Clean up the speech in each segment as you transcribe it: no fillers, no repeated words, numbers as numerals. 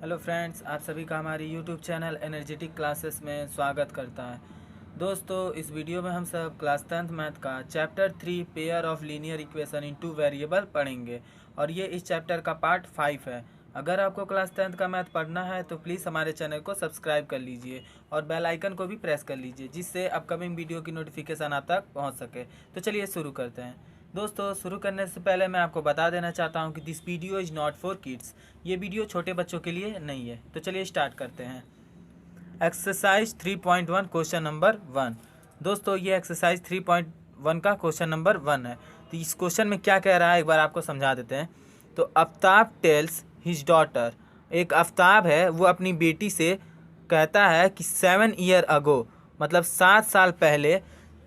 Hello friends, आप सभी का हमारी यूट्यूब चैनल एनर्जेटिक क्लासेस में स्वागत करता है। दोस्तों, इस वीडियो में हम सब क्लास 10th मैथ का chapter 3 pair of linear equation in two variable पढ़ेंगे और ये इस चैप्टर का पार्ट 5 है। अगर आपको क्लास 10th का मैथ पढ़ना है तो प्लीज़ हमारे चैनल को सब्सक्राइब कर लीजिए और बेल आइकन को भी प्रेस कर लीजिए, जिससे अपकमिंग वीडियो की नोटिफिकेशन आप तक पहुँच सके। तो चलिए शुरू करते हैं। दोस्तों, शुरू करने से पहले मैं आपको बता देना चाहता हूं कि this video is not for kids. ये वीडियो छोटे बच्चों के लिए नहीं है। तो चलिए स्टार्ट करते हैं। Exercise 3.1 question number 1। दोस्तों, ये एक्सरसाइज 3.1 का क्वेश्चन नंबर 1 है। तो इस क्वेश्चन में क्या कह रहा है एक बार आपको समझा देते हैं। तो आफ्ताब टेल्स हिज डॉटर, एक आफ्ताब है वो अपनी बेटी से कहता है कि 7 ईयर अगो, मतलब 7 साल पहले।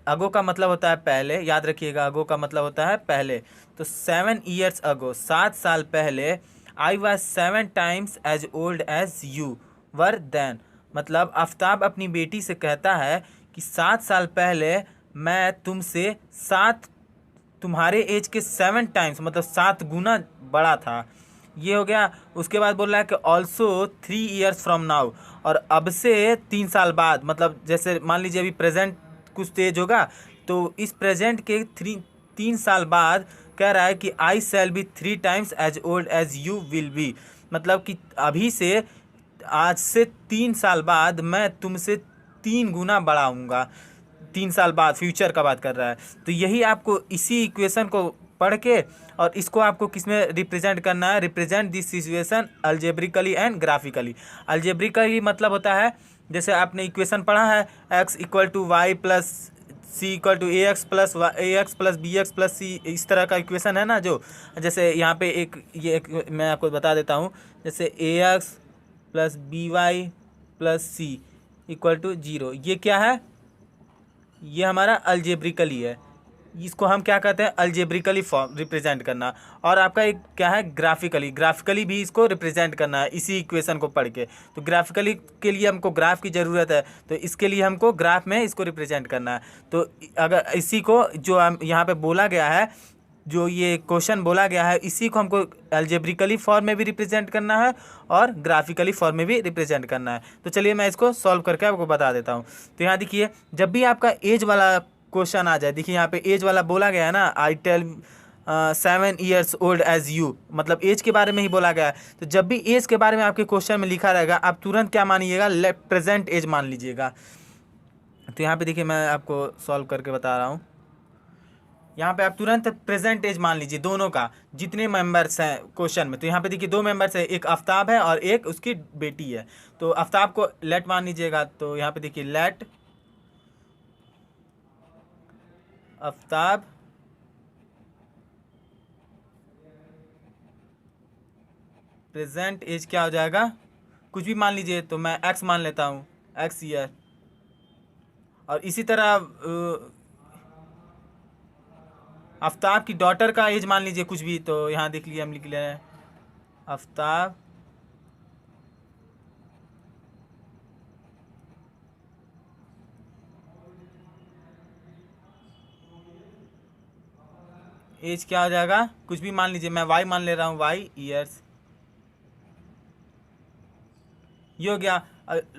अगो का मतलब होता है पहले, याद रखिएगा, अगो का मतलब होता है पहले। तो 7 ईयर्स अगो, 7 साल पहले, I was 7 times as old as you were then. मतलब आफ्ताब अपनी बेटी से कहता है कि 7 साल पहले मैं तुमसे तुम्हारे एज के 7 टाइम्स, मतलब 7 गुना बड़ा था। ये हो गया। उसके बाद बोल रहा है कि ऑल्सो 3 ईयर्स फ्रॉम नाउ, और अब से 3 साल बाद, मतलब जैसे मान लीजिए अभी प्रेजेंट कुछ तेज होगा, तो इस प्रेजेंट के 3 साल बाद कह रहा है कि I shall be 3 times as old as you will be. मतलब कि अभी से, आज से 3 साल बाद मैं तुमसे 3 गुना बड़ा हूँगा। 3 साल बाद, फ्यूचर का बात कर रहा है। तो यही आपको इसी इक्वेशन को पढ़ के, और इसको आपको किस में रिप्रेजेंट करना है, represent this situation algebraically and graphically. Algebraically मतलब होता है, जैसे आपने इक्वेशन पढ़ा है, x equal to Y plus C equal to A X plus B X plus C, इस तरह का इक्वेशन है ना। जो जैसे यहाँ पे एक मैं आपको बता देता हूँ, जैसे A X plus B Y plus C equal to 0, ये क्या है, ये हमारा अलजेब्रिकली है। इसको हम क्या कहते हैं, अलजेब्रिकली फॉर्म रिप्रेजेंट करना। और आपका एक क्या है, ग्राफिकली, ग्राफिकली भी इसको रिप्रेजेंट करना है इसी इक्वेशन को पढ़ के। तो ग्राफिकली के लिए हमको ग्राफ की ज़रूरत है, तो इसके लिए हमको ग्राफ में इसको रिप्रेजेंट करना है। तो अगर इसी को जो हम यहाँ पे बोला गया है, जो ये क्वेश्चन बोला गया है, इसी को हमको अलजेब्रिकली फॉर्म में भी रिप्रेजेंट करना है और ग्राफिकली फॉर्म में भी रिप्रेजेंट करना है। तो चलिए मैं इसको सॉल्व करके आपको बता देता हूँ। तो यहाँ देखिए, जब भी आपका एज वाला क्वेश्चन आ जाए, देखिए यहाँ पे एज वाला बोला गया है ना, I tell 7 years old as you, मतलब एज के बारे में ही बोला गया है। तो जब भी एज के बारे में आपके क्वेश्चन में लिखा रहेगा, आप तुरंत क्या मानिएगा, प्रेजेंट एज मान लीजिएगा। तो यहाँ पे देखिए मैं आपको सॉल्व करके बता रहा हूँ। यहाँ पे आप तुरंत प्रेजेंट एज मान लीजिए दोनों का, जितने मेंबर्स हैं क्वेश्चन में। तो यहाँ पे देखिए 2 मेंबर्स है, एक आफ्ताब है और एक उसकी बेटी है। तो आफ्ताब को लेट मान लीजिएगा। तो यहाँ पे देखिए लेट आफ्ताब प्रेजेंट एज क्या हो जाएगा, कुछ भी मान लीजिए। तो मैं एक्स मान लेता हूँ, एक्स ईयर। और इसी तरह आफ्ताब की डॉटर का एज मान लीजिए कुछ भी। तो यहाँ देख लीजिए, हम लिख ले रहे हैं आफ्ताब एज क्या हो जाएगा, कुछ भी मान लीजिए। मैं वाई मान ले रहा हूँ, वाई ईयर्स। ये हो गया।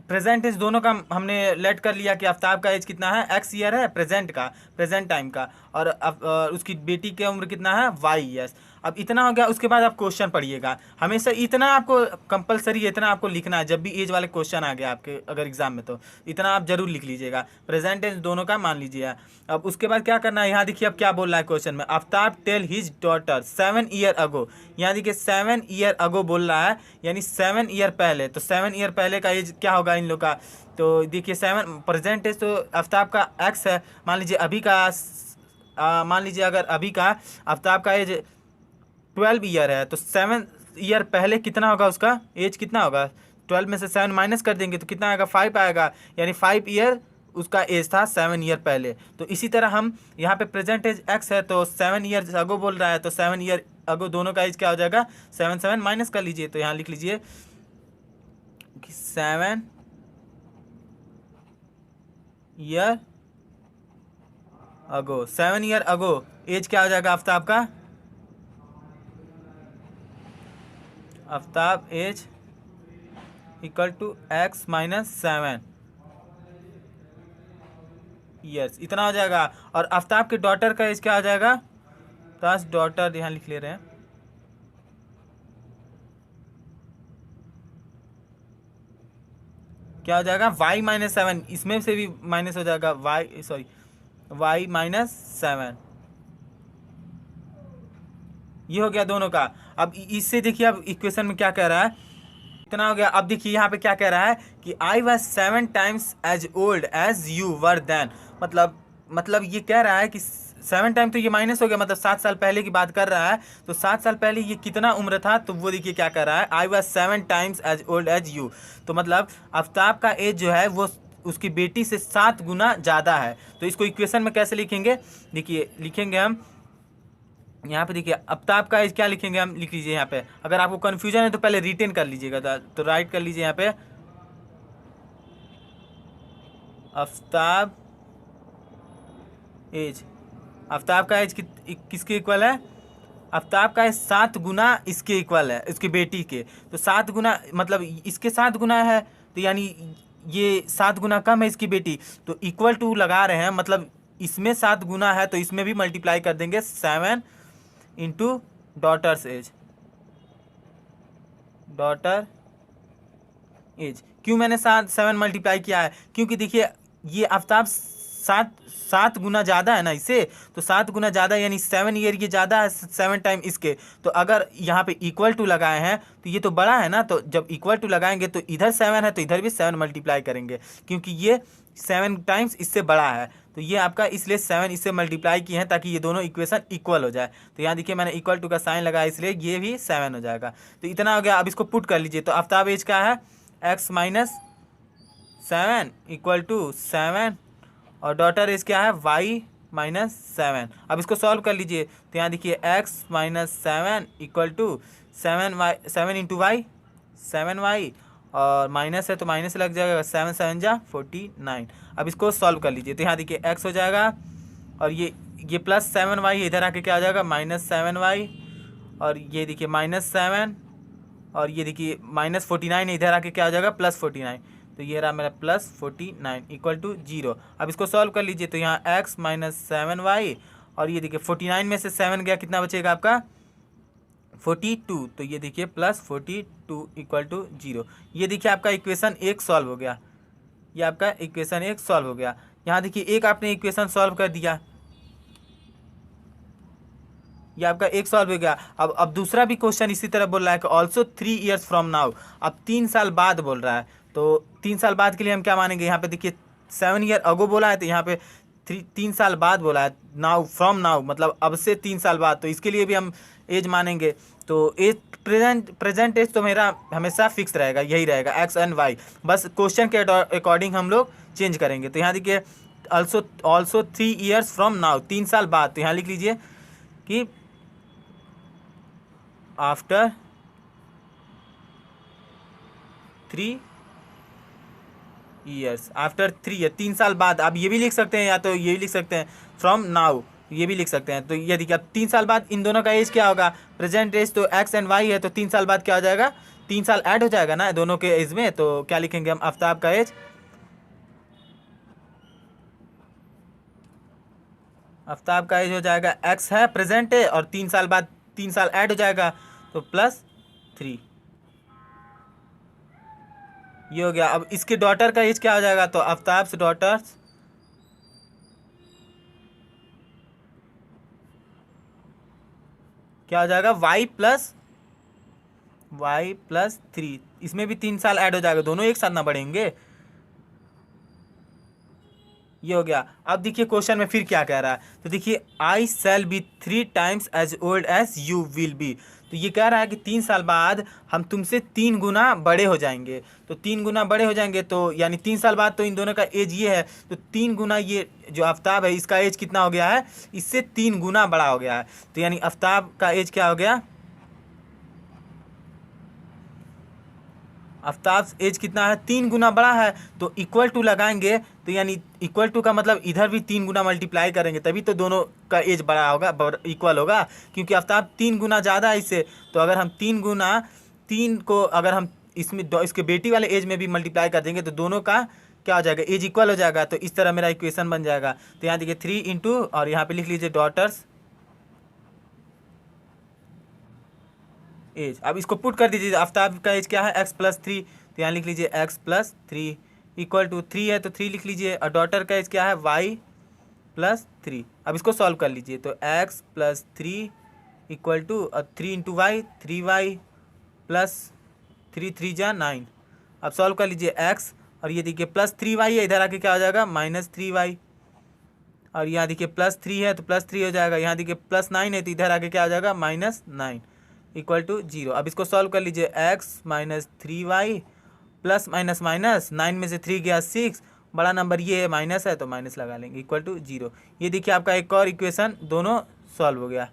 प्रेजेंट एज दोनों का हमने लेट कर लिया कि आफ्ताब का एज कितना है, एक्स ईयर है प्रेजेंट का, प्रेजेंट टाइम का। और उसकी बेटी की उम्र कितना है, वाई ईयर्स। अब इतना हो गया। उसके बाद आप क्वेश्चन पढ़िएगा, हमेशा इतना आपको कंपलसरी, इतना आपको लिखना है। जब भी एज वाले क्वेश्चन आ गया आपके अगर एग्जाम में, तो इतना आप जरूर लिख लीजिएगा। प्रेजेंट एज दोनों का मान लीजिए। अब उसके बाद क्या करना है, यहाँ देखिए अब क्या बोल रहा है क्वेश्चन में, Aftab tell his daughter 7 year ago. यहाँ देखिए 7 ईयर अगो बोल रहा है, यानी 7 ईयर पहले। तो 7 ईयर पहले का एज क्या होगा इन लोग का। तो देखिए 7 प्रेजेंट एज तो आफ्ताब का एक्स है, मान लीजिए अभी का मान लीजिए अगर अभी का आफ्ताब का एज 12 ईयर है, तो 7 ईयर पहले कितना होगा, उसका एज कितना होगा। 12 में से 7 माइनस कर देंगे तो कितना आएगा, 5 आएगा। यानी 5 ईयर उसका एज था 7 ईयर पहले। तो इसी तरह हम यहाँ पे प्रेजेंट एज एक्स है, तो 7 ईयर अगो बोल रहा है, तो 7 ईयर अगो दोनों का एज क्या हो जाएगा, 7 माइनस कर लीजिए। तो यहाँ लिख लीजिए कि 7 year ago, 7 year ago age क्या हो जाएगा आफ्ताब का, Aftab age equal to X minus 7 years, इतना हो जाएगा। और आफ्ताब के डॉटर का एज क्या हो जाएगा, प्लस डॉटर यहाँ लिख ले रहे हैं, क्या हो जाएगा y माइनस 7, इसमें से भी माइनस हो जाएगा y माइनस 7। ये हो गया दोनों का। अब इससे देखिए अब इक्वेशन में क्या कह रहा है, इतना हो गया। अब देखिए यहाँ पे क्या कह रहा है कि I was 7 times as old as you were then. मतलब ये कह रहा है कि 7 टाइम, तो ये माइनस हो गया, मतलब 7 साल पहले की बात कर रहा है। तो 7 साल पहले ये कितना उम्र था, तो वो देखिए क्या कर रहा है, I was 7 times as old as you. तो मतलब आफ्ताब का एज जो है वो उसकी बेटी से 7 गुना ज़्यादा है। तो इसको इक्वेशन में कैसे लिखेंगे, देखिए लिखेंगे हम यहाँ पे, देखिए आफ्ताब का एज क्या लिखेंगे हम, लिख लीजिए यहाँ पे। अगर आपको कन्फ्यूजन है तो पहले रिटेन कर लीजिएगा, तो राइट कर लीजिए यहाँ पे, आफ्ताब एज, आफ्ताब का एज किसके इक्वल है, आफ्ताब का एज 7 गुना इसके इक्वल है, इसकी बेटी के। तो 7 गुना मतलब इसके 7 गुना है, तो यानी ये 7 गुना कम है इसकी बेटी, तो इक्वल टू लगा रहे हैं, मतलब इसमें 7 गुना है तो इसमें भी मल्टीप्लाई कर देंगे 7 into daughter's age, daughter age. क्यों मैंने 7 मल्टीप्लाई किया है, क्योंकि देखिए ये आफ्ताब 7 गुना ज़्यादा है ना इससे, तो 7 गुना ज़्यादा यानी 7 ईयर ये ज़्यादा है 7 टाइम इसके। तो अगर यहाँ पे इक्वल टू लगाए हैं तो ये तो बड़ा है ना, तो जब इक्वल टू लगाएंगे तो इधर 7 है तो इधर भी 7 मल्टीप्लाई करेंगे, क्योंकि ये 7 टाइम्स इससे बड़ा है। तो ये आपका इसलिए 7 इससे मल्टीप्लाई किए हैं ताकि ये दोनों इक्वेशन इक्वल हो जाए। तो यहाँ देखिए मैंने इक्वल टू का साइन लगाया, इसलिए ये भी 7 हो जाएगा। तो इतना हो गया। अब इसको पुट कर लीजिए, तो आफ्ताब एज का है x माइनस 7 इक्वल टू 7 और डॉटर एज क्या है y माइनस 7। अब इसको सॉल्व कर लीजिए, तो यहाँ देखिए x minus 7 equal to 7 into Y 7y, और माइनस है तो माइनस लग जाएगा, 7 7 जा 49। अब इसको सॉल्व कर लीजिए, तो यहाँ देखिए x हो जाएगा और ये प्लस 7y इधर आके क्या हो जाएगा माइनस 7y, और ये देखिए माइनस 7, और ये देखिए माइनस 49 इधर आके क्या हो जाएगा प्लस 49। तो ये रहा मेरा प्लस 49 इक्वल टू 0। अब इसको सॉल्व कर लीजिए, तो यहाँ x माइनस 7y, और ये देखिए 49 में से 7 गया, कितना बचेगा आपका 42। तो ये देखिए प्लस 42 इक्वल टू 0। ये देखिए आपका इक्वेशन 1 सॉल्व हो गया, ये आपका इक्वेशन 1 सॉल्व हो गया। यहाँ देखिए एक आपने इक्वेशन सॉल्व कर दिया, ये आपका 1 सॉल्व हो गया। अब दूसरा भी क्वेश्चन इसी तरह बोल रहा है कि ऑल्सो 3 ईयर्स फ्रॉम नाउ। अब 3 साल बाद बोल रहा है, तो 3 साल बाद के लिए हम क्या मानेंगे, यहाँ पे देखिए 7 ईयर अगो बोला है, तो यहाँ पे 3 साल बाद बोला है, नाउ फ्रॉम नाउ मतलब अब से 3 साल बाद, तो इसके लिए भी हम एज मानेंगे। तो एज प्रेजेंट एज तो मेरा हमेशा फिक्स रहेगा, यही रहेगा एक्स एंड वाई, बस क्वेश्चन के अकॉर्डिंग हम लोग चेंज करेंगे। तो यहाँ देखिए ऑल्सो 3 ईयर्स फ्रॉम नाउ, 3 साल बाद, तो यहाँ लिख लीजिए कि आफ्टर 3 ईयर्स, आफ्टर 3 साल बाद। आप ये भी लिख सकते हैं या तो ये भी लिख सकते हैं फ्रॉम नाउ, ये भी लिख सकते हैं। तो ये देखिए अब 3 साल बाद इन दोनों का एज क्या होगा, प्रेजेंट एज तो एक्स एंड वाई है, तो 3 साल बाद क्या हो जाएगा, 3 साल ऐड हो जाएगा ना दोनों के एज में। तो क्या लिखेंगे हम, आफ्ताब का एज, आफ्ताब का एज हो जाएगा एक्स है प्रेजेंट है, और 3 साल बाद 3 साल ऐड हो जाएगा तो +3, ये हो गया। अब इसके डॉटर का एज क्या हो जाएगा, तो आफ्ताब से डॉटर्स क्या हो जाएगा y+3, इसमें भी 3 साल ऐड हो जाएगा, दोनों एक साथ ना बढ़ेंगे, ये हो गया। अब देखिए क्वेश्चन में फिर क्या कह रहा है, तो देखिए I shall be 3 times as old as you will be. तो ये कह रहा है कि 3 साल बाद हम तुमसे 3 गुना बड़े हो जाएंगे। तो 3 गुना बड़े हो जाएंगे, तो यानी 3 साल बाद तो इन दोनों का एज ये है, तो 3 गुना ये जो आफ्ताब है इसका एज कितना हो गया है, इससे 3 गुना बड़ा हो गया है। तो यानी आफ्ताब का एज क्या हो गया, आफ्ताब एज कितना है 3 गुना बड़ा है। तो इक्वल टू लगाएंगे, तो यानी इक्वल टू का मतलब इधर भी 3 गुना मल्टीप्लाई करेंगे, तभी तो दोनों का एज बड़ा होगा, इक्वल होगा, क्योंकि आफ्ताब 3 गुना ज़्यादा है इससे। तो अगर हम 3 गुना 3 को अगर हम इसमें इसके बेटी वाले एज में भी मल्टीप्लाई कर देंगे तो दोनों का क्या हो जाएगा, एज इक्वल हो जाएगा। तो इस तरह मेरा इक्वेशन बन जाएगा। तो यहाँ देखिए 3 इंटू और यहाँ पे लिख लीजिए डॉटर्स एज। अब इसको पुट कर दीजिए, आफ्ताब का एज क्या है x+3, तो यहाँ लिख लीजिए x+3 इक्वल टू 3 है तो 3 लिख लीजिए, और डॉटर का एज क्या है y+3। अब इसको सॉल्व कर लीजिए तो x+3 equal to 3 into Y 3y plus 3 जा 9। अब सॉल्व कर लीजिए x, और ये देखिए +3y है, इधर आके क्या हो जाएगा -3y, और यहाँ देखिए +3 है तो +3 हो जाएगा, यहाँ देखिए +9 है तो इधर आके क्या हो जाएगा -9 इक्वल टू 0। अब इसको सॉल्व कर लीजिए x - 3y plus minus minus 9 में से 3 गया 6, बड़ा नंबर ये है माइनस है तो माइनस लगा लेंगे इक्वल टू 0। ये देखिए आपका एक और इक्वेशन दोनों सॉल्व हो गया।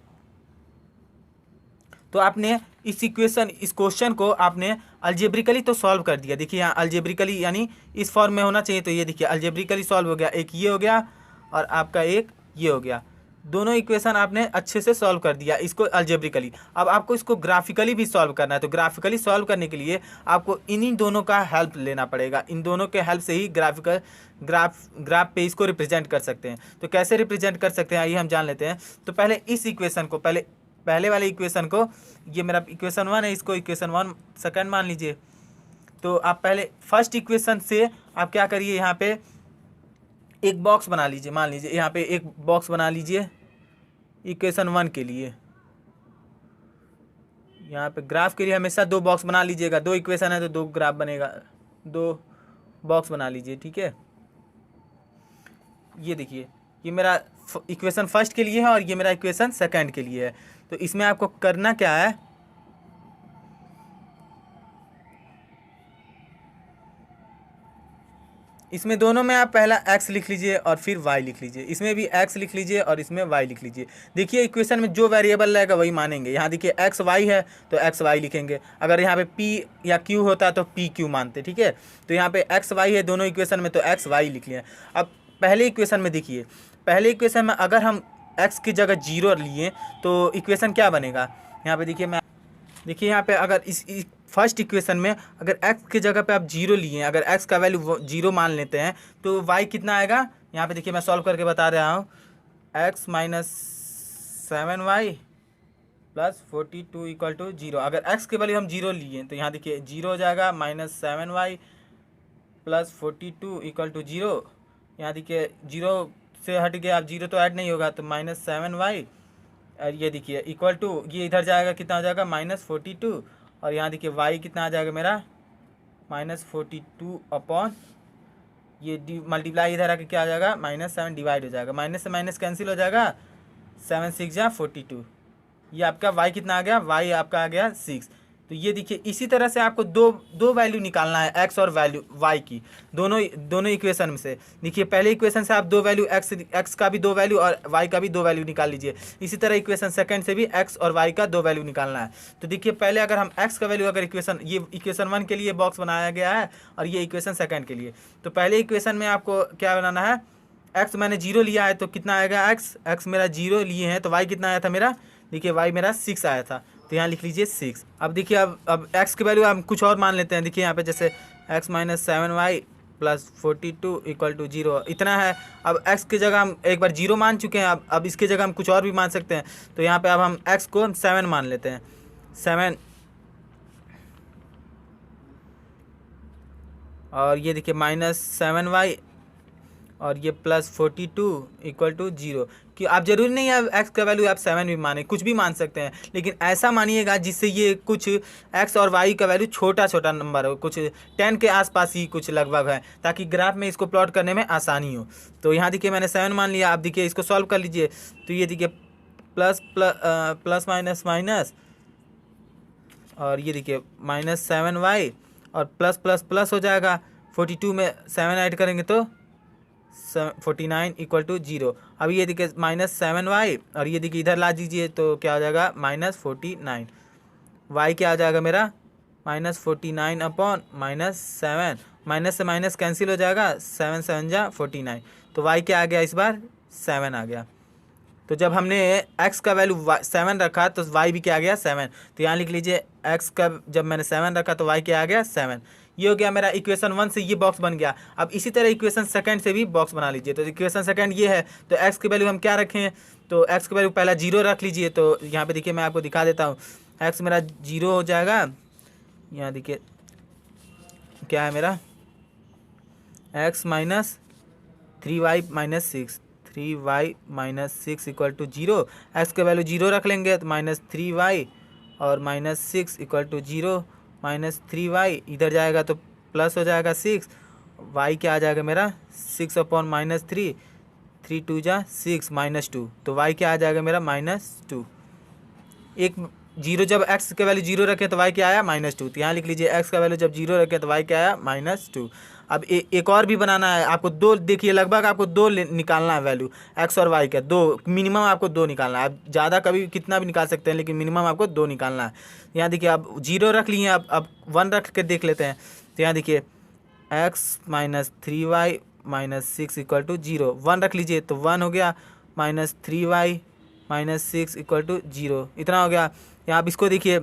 तो आपने इस क्वेश्चन को आपने अलजेब्रिकली तो सॉल्व कर दिया। देखिए यहाँ अलजेब्रिकली यानी इस फॉर्म में होना चाहिए, तो ये देखिए अलजेब्रिकली सॉल्व हो गया, एक ये हो गया और आपका एक ये हो गया। दोनों इक्वेशन आपने अच्छे से सॉल्व कर दिया इसको अलजेब्रिकली। अब आपको इसको ग्राफिकली भी सॉल्व करना है, तो ग्राफिकली सॉल्व करने के लिए आपको इन्हीं दोनों का हेल्प लेना पड़ेगा। इन दोनों के हेल्प से ही ग्राफ पे इसको रिप्रेजेंट कर सकते हैं। तो कैसे रिप्रेजेंट कर सकते हैं आइए हम जान लेते हैं। तो पहले इस इक्वेशन को पहले वाले इक्वेशन को, ये मेरा इक्वेशन 1 है, इसको इक्वेशन 1 सेकंड मान लीजिए। तो आप पहले फर्स्ट इक्वेशन से आप क्या करिए, यहाँ पे एक बॉक्स बना लीजिए। मान लीजिए यहाँ पे एक बॉक्स बना लीजिए इक्वेशन 1 के लिए। यहाँ पे ग्राफ के लिए हमेशा 2 बॉक्स बना लीजिएगा, 2 इक्वेशन है तो 2 ग्राफ बनेगा, 2 बॉक्स बना लीजिए, ठीक है। ये देखिए ये मेरा इक्वेशन फर्स्ट के लिए है और ये मेरा इक्वेशन सेकंड के लिए है। तो इसमें आपको करना क्या है, इसमें दोनों में आप पहला x लिख लीजिए और फिर y लिख लीजिए, इसमें भी x लिख लीजिए और इसमें y लिख लीजिए। देखिए इक्वेशन में जो वेरिएबल रहेगा वही मानेंगे। यहाँ देखिए x y है तो x y लिखेंगे, अगर यहाँ पे p या q होता तो p q मानते, ठीक है। तो यहाँ पे x y है दोनों इक्वेशन में तो x y लिख लिया। अब पहले इक्वेशन में देखिए, पहले इक्वेशन में अगर हम x की जगह 0 लिए तो इक्वेशन क्या बनेगा, यहाँ पे देखिए यहाँ पे अगर इस फर्स्ट इक्वेशन में अगर x की जगह पे आप 0 लिए, अगर x का वैल्यू 0 मान लेते हैं तो y कितना आएगा। यहाँ पे देखिए मैं सॉल्व करके बता रहा हूँ, x - 7y plus 42 equal to 0। अगर x के वैल्यू हम 0 लिए तो यहाँ देखिए 0 हो जाएगा, -7y प्लस 42 इक्वल टू 0। यहाँ देखिए 0 से हट गया, अब 0 तो ऐड नहीं होगा तो -7y, और ये देखिए इक्वल टू ये इधर जाएगा, कितना हो जाएगा -42, और यहाँ देखिए y कितना आ जाएगा मेरा -42 अपॉन ये मल्टीप्लाई इधर आके क्या आ जाएगा -7 डिवाइड हो जाएगा, माइनस से माइनस कैंसिल हो जाएगा, 7 6 जा 42। ये आपका y कितना आ गया, y आपका आ गया 6। तो ये देखिए इसी तरह से आपको दो वैल्यू निकालना है, x और वैल्यू y की, दोनों इक्वेशन में से। देखिए पहले इक्वेशन से आप 2 वैल्यू x का भी 2 वैल्यू और y का भी 2 वैल्यू निकाल लीजिए। इसी तरह इक्वेशन सेकंड से भी x और y का 2 वैल्यू निकालना है। तो देखिए पहले अगर हम x का वैल्यू, अगर ये इक्वेशन 1 के लिए बॉक्स बनाया गया है और ये इक्वेशन सेकंड के लिए, तो पहले इक्वेशन में आपको क्या बनाना है, x मैंने 0 लिया है तो कितना आएगा, x मेरा 0 लिए हैं तो y कितना आया था मेरा, देखिए y मेरा 6 आया था, तो यहाँ लिख लीजिए 6। अब देखिए अब x की वैल्यू हम कुछ और मान लेते हैं। देखिए यहाँ पे जैसे x - 7y plus 42 equal to 0 इतना है। अब x की जगह हम एक बार 0 मान चुके हैं, अब इसकी जगह हम कुछ और भी मान सकते हैं। तो यहाँ पे अब हम x को 7 मान लेते हैं, 7, और ये देखिए -7y और ये प्लस 42 इक्वल टू 0। कि आप जरूरी नहीं है x का वैल्यू आप 7 भी माने, कुछ भी मान सकते हैं, लेकिन ऐसा मानिएगा जिससे ये कुछ x और y का वैल्यू छोटा छोटा नंबर हो, कुछ 10 के आसपास ही कुछ लगभग है, ताकि ग्राफ में इसको प्लॉट करने में आसानी हो। तो यहाँ देखिए मैंने 7 मान लिया। आप देखिए इसको सॉल्व कर लीजिए, तो ये देखिए प्लस माइनस माइनस, और ये देखिए -7y और प्लस प्लस प्लस हो जाएगा, 42 में 7 ऐड करेंगे तो 49 इक्वल टू 0। अब ये देखिए -7y और ये देखिए इधर ला दीजिए तो क्या हो जाएगा -49, y क्या आ जाएगा मेरा -49 अपॉन -7, माइनस से माइनस कैंसिल हो जाएगा, 7 7 जा 49, तो y क्या आ गया इस बार 7 आ गया। तो जब हमने x का वैल्यू 7 रखा तो y भी क्या आ गया 7। तो यहाँ लिख लीजिए x का जब मैंने 7 रखा तो y क्या आ गया 7। ये हो गया मेरा इक्वेशन 1 से ये बॉक्स बन गया। अब इसी तरह इक्वेशन सेकंड से भी बॉक्स बना लीजिए। तो इक्वेशन सेकंड ये है, तो x की वैल्यू हम क्या रखें, तो x की वैल्यू पहला 0 रख लीजिए। तो यहाँ पे देखिए मैं आपको दिखा देता हूँ, x मेरा 0 हो जाएगा। यहाँ देखिए क्या है मेरा x minus 3y minus 6, 3y minus 6 equal to 0। X के वैल्यू 0 रख लेंगे तो माइनस 3y और minus 6 equal to 0। Minus 3y इधर जाएगा तो प्लस हो जाएगा 6। y क्या आ जाएगा मेरा 6 अपॉन माइनस 3, 3 2 जा 6 माइनस 2। तो y क्या आ जाएगा मेरा -2। एक 0 जब x के वैल्यू 0 रखे तो y क्या आया -2। तो यहाँ लिख लीजिए x का वैल्यू जब 0 रखे तो y क्या आया -2। अब एक और भी बनाना है आपको, दो देखिए लगभग आपको दो निकालना है वैल्यू x और y का, दो मिनिमम आपको दो निकालना है। आप ज़्यादा कभी कितना भी निकाल सकते हैं लेकिन मिनिमम आपको दो निकालना है। यहाँ देखिए आप 0 रख लिए, अब 1 रख के देख लेते हैं। तो यहाँ देखिए x minus 3y minus 6 equal to 0, 1 रख लीजिए तो 1 हो गया, minus 3y minus 6 equal to 0, इतना हो गया। यहाँ आप इसको देखिए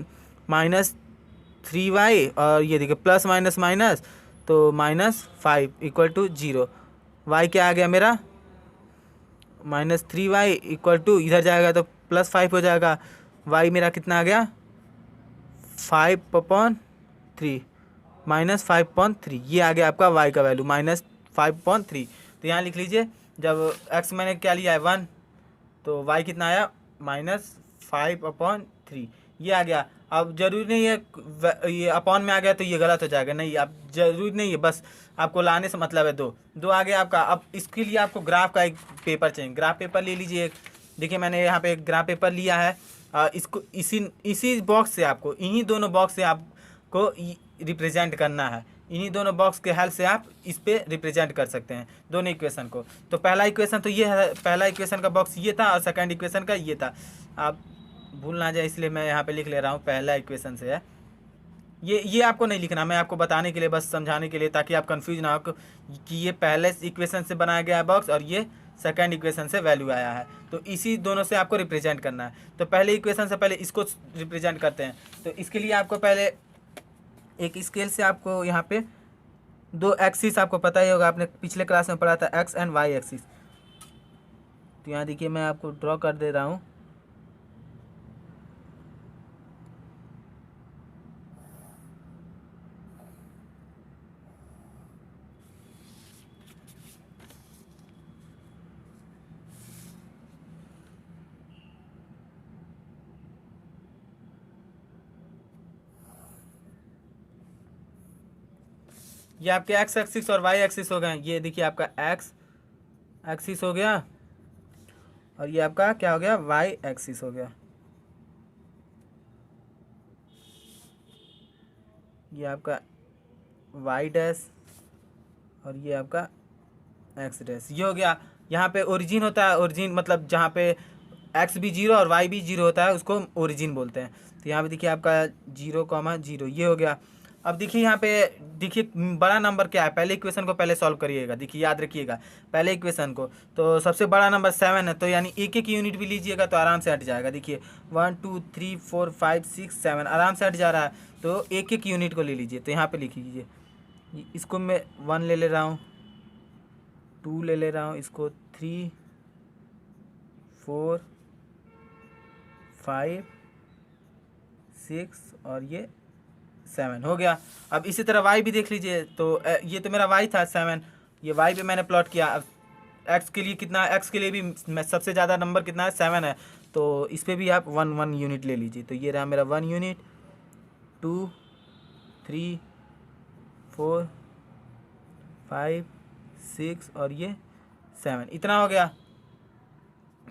-3y और ये देखिए प्लस माइनस माइनस तो -5 इक्वल टू 0। y क्या आ गया मेरा -3y इक्वल टू इधर जाएगा तो +5 हो जाएगा। y मेरा कितना आ गया 5/3 -5/3, ये आ गया आपका y का वैल्यू -5/3। तो यहाँ लिख लीजिए जब x मैंने क्या लिया है 1 तो y कितना आया -5/3, ये आ गया। अब जरूरी नहीं है ये अपॉन में आ गया तो ये गलत हो जाएगा, नहीं आप जरूरी नहीं है, बस आपको लाने से मतलब है। दो आ गया आपका। अब इसके लिए आपको ग्राफ का एक पेपर चाहिए, ग्राफ पेपर ले लीजिए। देखिए मैंने यहाँ पे एक ग्राफ पेपर लिया है, इसको इसी बॉक्स से आपको इन्हीं दोनों बॉक्स से आपको रिप्रेजेंट करना है। इन्हीं दोनों बॉक्स के हेल्प से आप इस पे रिप्रेजेंट कर सकते हैं दोनों इक्वेशन को। तो पहला इक्वेशन तो ये है, पहला इक्वेशन का बॉक्स ये था और सेकंड इक्वेशन का ये था। आप भूल ना जाए इसलिए मैं यहाँ पे लिख ले रहा हूँ, पहला इक्वेशन से है। ये आपको नहीं लिखना, मैं आपको बताने के लिए, बस समझाने के लिए, ताकि आप कंफ्यूज ना हो कि ये पहले इक्वेशन से बनाया गया है बॉक्स और ये सेकंड इक्वेशन से वैल्यू आया है। तो इसी दोनों से आपको रिप्रेजेंट करना है। तो पहले इक्वेशन से पहले इसको रिप्रेजेंट करते हैं। तो इसके लिए आपको पहले एक स्केल से आपको यहाँ पे दो एक्सिस, आपको पता ही होगा, आपने पिछले क्लास में पढ़ा था एक्स एंड वाई एक्सिस। तो यहाँ देखिए मैं आपको ड्रॉ कर दे रहा हूँ। ये आपके एक्स एक्सिस और वाई एक्सिस हो गए। ये देखिए आपका एक्स एक्सिस हो गया और ये आपका क्या हो गया वाई एक्सिस हो गया। ये आपका वाई डैश और ये आपका एक्स डैश, ये हो गया। यहाँ पे ओरिजिन होता है, ओरिजिन मतलब जहाँ पे एक्स भी 0 और वाई भी 0 होता है उसको ओरिजिन बोलते हैं। तो यहाँ पे देखिए आपका 0,0, ये हो गया। अब देखिए यहाँ पे देखिए बड़ा नंबर क्या है, पहले इक्वेशन को पहले सॉल्व करिएगा। देखिए याद रखिएगा पहले इक्वेशन को, तो सबसे बड़ा नंबर 7 है, तो यानी एक एक यूनिट भी लीजिएगा तो आराम से हट जाएगा। देखिए 1 2 3 4 5 6 7 आराम से हट जा रहा है, तो एक एक यूनिट को ले लीजिए। तो यहाँ पे लिख लीजिए, इसको मैं 1 ले ले रहा हूँ, 2 ले ले रहा हूँ, इसको 3 4 5 6 और ये 7 हो गया। अब इसी तरह y भी देख लीजिए। तो ये तो मेरा y था 7, ये y पे मैंने प्लॉट किया। अब x के लिए कितना, x के लिए भी सबसे ज़्यादा नंबर कितना है 7 है, तो इस पर भी आप 1 यूनिट ले लीजिए। तो ये रहा मेरा 1 यूनिट, 2 3 4 5 6 और ये 7, इतना हो गया।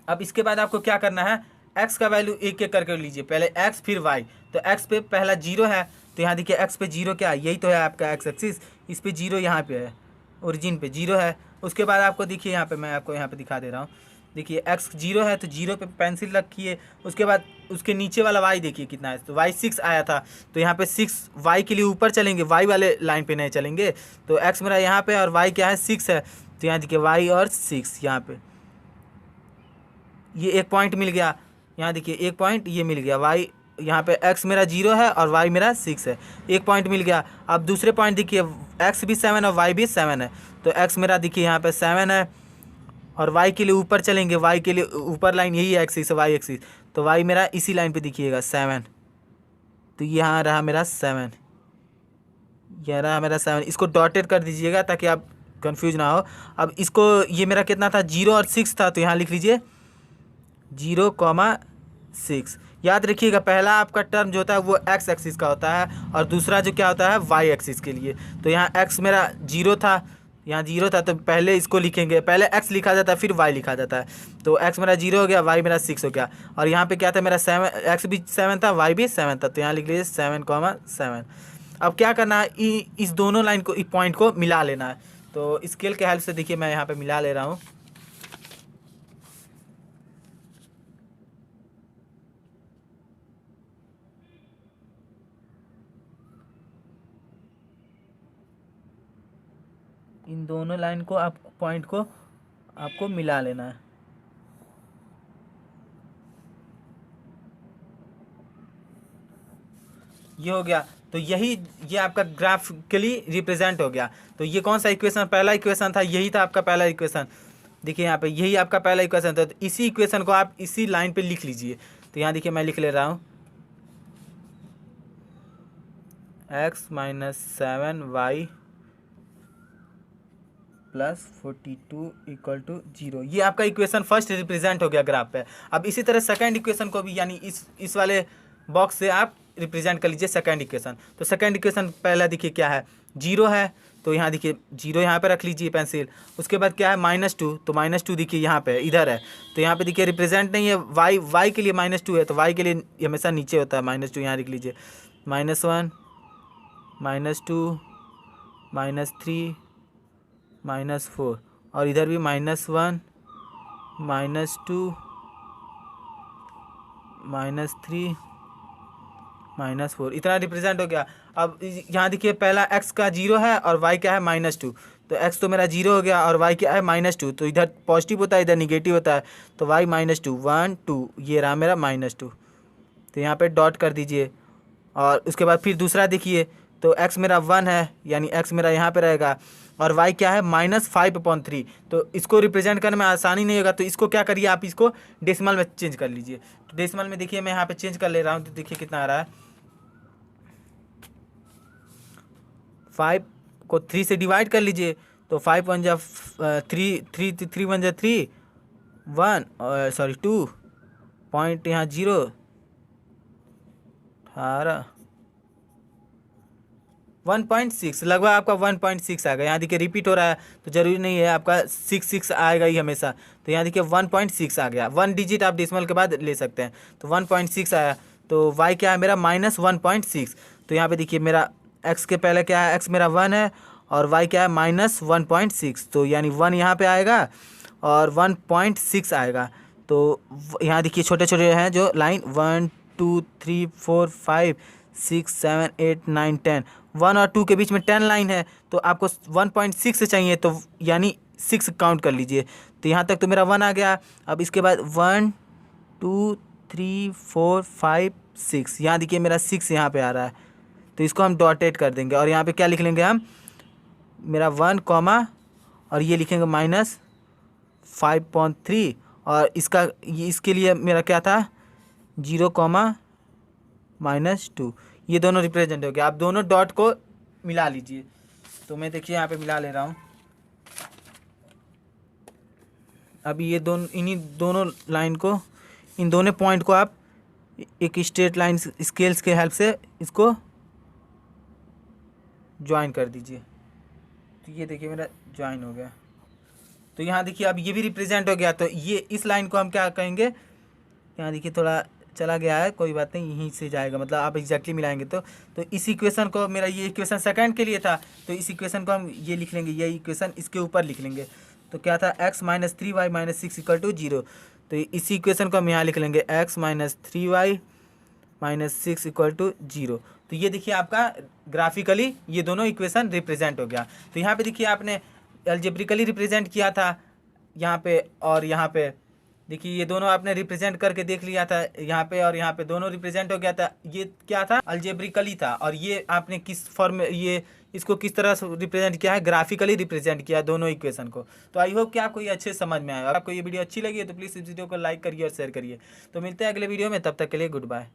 अब इसके बाद आपको क्या करना है, x का वैल्यू एक एक करके लीजिए, पहले x फिर y। तो x पे पहला 0 है, तो यहाँ देखिए x पे 0 क्या है, यही तो है आपका x एक्सिस, इस पे 0 यहाँ पे है, ओरिजिन पे 0 है। उसके बाद आपको देखिए यहाँ पे मैं आपको यहाँ पे दिखा दे रहा हूँ। देखिए x 0 है तो 0 पे पेंसिल रखिए। उसके बाद उसके नीचे वाला y देखिए कितना है, तो y 6 आया था, तो यहाँ पे 6 y के लिए ऊपर चलेंगे, y वाले लाइन पे नहीं चलेंगे। तो x मेरा यहाँ पे और y क्या है 6 है, तो यहाँ देखिए y और 6 यहाँ पे ये एक पॉइंट मिल गया, यहाँ देखिए एक पॉइंट ये मिल गया, वाई यहाँ पे एक्स मेरा 0 है और वाई मेरा 6 है, एक पॉइंट मिल गया। अब दूसरे पॉइंट देखिए एक्स भी 7 और वाई भी 7 है, तो एक्स मेरा देखिए यहाँ पे 7 है और वाई के लिए ऊपर चलेंगे, वाई के लिए ऊपर लाइन यही एक्सिस है, वाई एक्सिस, तो वाई मेरा इसी लाइन पे दिखिएगा 7, तो यहाँ रहा मेरा 7, यह रहा मेरा 7। इसको डॉटेड कर दीजिएगा ताकि आप कंफ्यूज ना हो। अब इसको ये मेरा कितना था 0 और 6 था, तो यहाँ लिख लीजिए 0,6। याद रखिएगा पहला आपका टर्म जो होता है वो एक्स एक्सिस का होता है और दूसरा जो क्या होता है वाई एक्सिस के लिए। तो यहाँ एक्स मेरा 0 था, यहाँ 0 था, तो पहले इसको लिखेंगे, पहले एक्स लिखा जाता है फिर वाई लिखा जाता है, तो एक्स मेरा 0 हो गया, वाई मेरा 6 हो गया। और यहाँ पे क्या था मेरा 7, एक्स भी 7 था, वाई भी 7 था, तो यहाँ लिख लीजिए 7,7। अब क्या करना है, इस दोनों लाइन को, इस पॉइंट को मिला लेना है। तो स्केल के हेल्प से देखिए मैं यहाँ पे मिला ले रहा हूँ। इन दोनों लाइन को आप पॉइंट को आपको मिला लेना है। ये हो गया, तो ये आपका ग्राफिकली रिप्रेजेंट हो गया। तो ये कौन सा इक्वेशन, पहला इक्वेशन था, यही था आपका पहला इक्वेशन। देखिए यहाँ पे यही आपका पहला इक्वेशन था, तो इसी इक्वेशन को आप इसी लाइन पे लिख लीजिए। तो यहाँ देखिए मैं लिख ले रहा हूँ x - 7y + 42 = 0। ये आपका इक्वेशन फर्स्ट रिप्रेजेंट हो गया ग्राफ पे। अब इसी तरह सेकंड इक्वेशन को भी, यानी इस वाले बॉक्स से आप रिप्रेजेंट कर लीजिए सेकंड इक्वेशन। तो सेकंड इक्वेशन पहला देखिए क्या है, 0 है, तो यहाँ देखिए 0 यहाँ पे रख लीजिए पेंसिल। उसके बाद क्या है -2, तो -2 देखिए यहाँ पे इधर है, तो यहाँ पे देखिए रिप्रेजेंट नहीं है, वाई के लिए -2 है, तो वाई के लिए हमेशा नीचे होता है -2, यहाँ लिख लीजिए -1 -2 -3 -4, और इधर भी -1 -2 -3 -4, इतना रिप्रेजेंट हो गया। अब यहाँ देखिए पहला x का 0 है और y क्या है -2, तो x तो मेरा 0 हो गया और y क्या है -2, तो इधर पॉजिटिव होता है इधर निगेटिव होता है, तो y -2 1 2, ये रहा मेरा -2, तो यहाँ पे डॉट कर दीजिए। और उसके बाद फिर दूसरा देखिए, तो x मेरा 1 है, यानी x मेरा यहाँ पे रहेगा, और y क्या है -5/3, तो इसको रिप्रेजेंट करने में आसानी नहीं होगा, तो इसको क्या करिए आप इसको डेसिमल में चेंज कर लीजिए। तो डेसिमल में देखिए मैं यहाँ पे चेंज कर ले रहा हूँ, तो देखिए कितना आ रहा है, 5 को 3 से डिवाइड कर लीजिए, तो 5 1 जा 3 3 3 1 जा 3 1 सॉरी 2 पॉइंट यहाँ 0 18 1.6, लगभग आपका 1.6 आएगा। यहाँ देखिए रिपीट हो रहा है, तो ज़रूरी नहीं है आपका 6 आएगा ही हमेशा, तो यहाँ देखिए 1.6 आ गया, 1 डिजिट आप डेसिमल के बाद ले सकते हैं, तो 1.6 आया। तो y क्या है मेरा -1.6, तो यहाँ पे देखिए मेरा x के पहले क्या है, x मेरा 1 है और y क्या है -1.6, तो यानी 1 यहाँ पे आएगा और 1.6 आएगा। तो यहाँ देखिए छोटे छोटे हैं जो लाइन 1 2 3 4 5 6 7 8 9 10, 1 और 2 के बीच में 10 लाइन है, तो आपको 1.6 से चाहिए, तो यानी 6 काउंट कर लीजिए। तो यहाँ तक तो मेरा 1 आ गया। अब इसके बाद 1 2 3 4 5 6, यहाँ देखिए मेरा 6 यहाँ पे आ रहा है, तो इसको हम डॉटेड कर देंगे और यहाँ पे क्या लिख लेंगे हम, मेरा 1 कॉमा और ये लिखेंगे -5.3, और इसके लिए मेरा क्या था 0 -2, ये दोनों रिप्रेजेंट हो गया। आप दोनों डॉट को मिला लीजिए, तो मैं देखिए यहाँ पे मिला ले रहा हूँ। अभी ये इन्हीं दोनों लाइन को, इन दोनों पॉइंट को आप एक स्ट्रेट लाइन स्केल्स के हेल्प से इसको ज्वाइन कर दीजिए। तो ये देखिए मेरा ज्वाइन हो गया। तो यहाँ देखिए अब ये भी रिप्रेजेंट हो गया, तो ये इस लाइन को हम क्या कहेंगे, यहाँ देखिए थोड़ा चला गया है, कोई बात नहीं, यहीं से जाएगा, मतलब आप एग्जैक्टली मिलाएंगे। तो इस इक्वेशन को, मेरा ये इक्वेशन सेकंड के लिए था, तो इस इक्वेशन को हम ये लिख लेंगे, ये इक्वेशन इसके ऊपर लिख लेंगे। तो क्या था x - 3y - 6 = 0, तो इसी इक्वेशन को हम यहाँ लिख लेंगे x - 3y - 6 = 0। तो ये देखिए आपका ग्राफिकली ये दोनों इक्वेशन रिप्रेजेंट हो गया। तो यहाँ पे देखिए आपने अलजेब्रिकली रिप्रेजेंट किया था यहाँ पे और यहाँ पे, देखिए ये दोनों आपने रिप्रेजेंट करके देख लिया था यहाँ पे, और यहाँ पे दोनों रिप्रेजेंट हो गया था। ये क्या था, अलजेब्रिकली था, और ये आपने किस फॉर्म में ये इसको किस तरह से रिप्रेजेंट किया है, ग्राफिकली रिप्रेजेंट किया है दोनों इक्वेशन को। तो आई होप कि आपको ये अच्छे समझ में आया। अगर आपको ये वीडियो अच्छी लगी है तो प्लीज़ इस वीडियो को लाइक करिए और शेयर करिए। तो मिलते हैं अगले वीडियो में, तब तक के लिए गुड बाय।